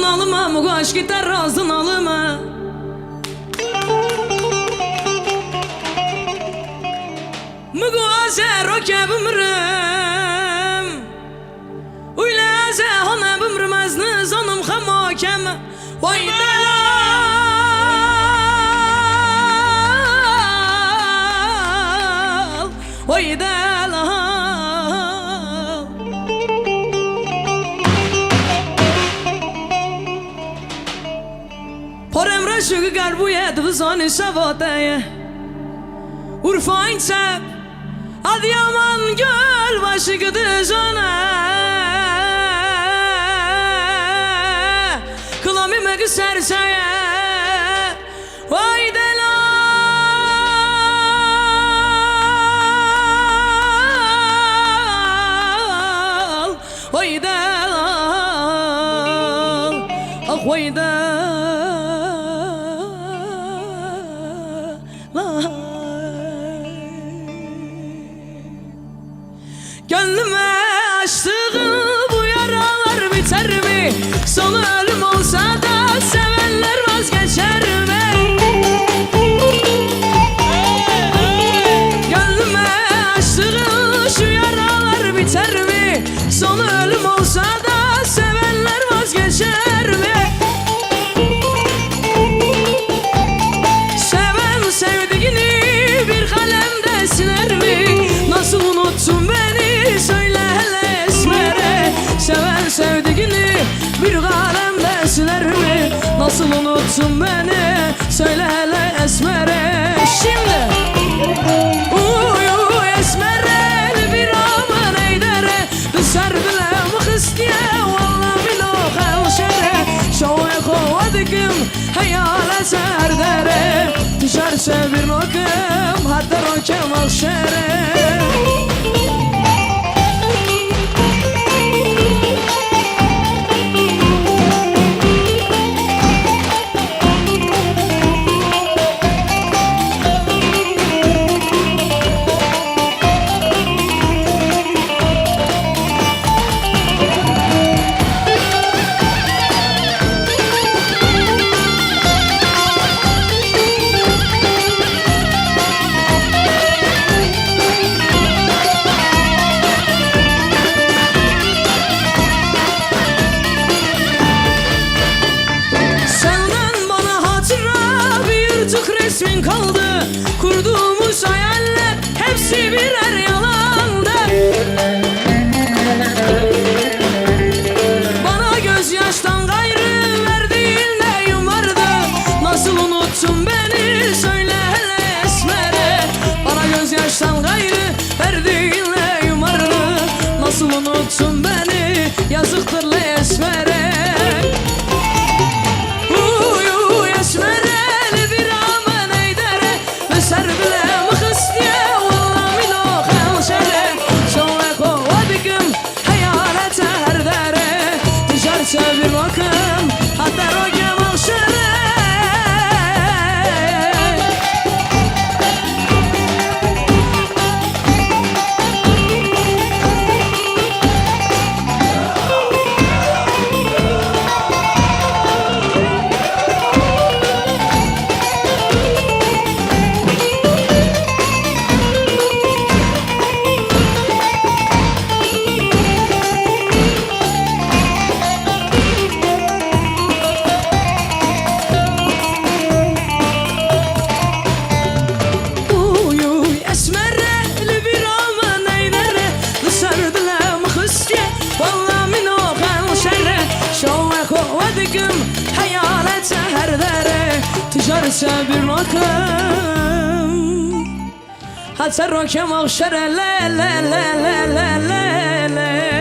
alıma mugaş gider razın alıma Mugaze roke bümrüm Uylaze hana bümrümezni zanım khamakem Vaydal Vaydal Parem reşuğu garbuye dıvzani şevateye Urfayn çep Adıyaman göl başı gıdıcana Kılami megi serseye Vay delal Vay delal Ah vay delal Gönlüme açtığım bu yaralar biter mi? Sonu ölüm olsa da sevenler vazgeçer mi? Gönlüme açtığım şu yaralar biter mi? Sonu ölüm olsa da sevenler vazgeçer mi? Seven sevdiğini bir kalemde siler mi? Nasıl unuttun beni? Söyle hele esmere Seven sevdiğini bir kalemde siler mi? Nasıl unuttun beni? Söyle hele esmere Şimdi Uyu esmere bir aman eydere Dışar bile mıkıstiye Valla bilo xelşere Şoğu kovadıkım hayale serdere Dışarsa bir nokum hatta rokem akşere Resmin kaldı kurduğumuz hayaller hepsi birer yalandı Bana gözyaştan gayrı verdiğin neyim vardı Nasıl unuttun beni söyle hele esmere Bana gözyaştan gayrı verdiğin neyim vardı Nasıl unuttun beni yazıktır le esmere Bir bakım hatta rokem akşere hayalet seherdere Ticaretse bir rakım Hatta rokem akşere le le le le le le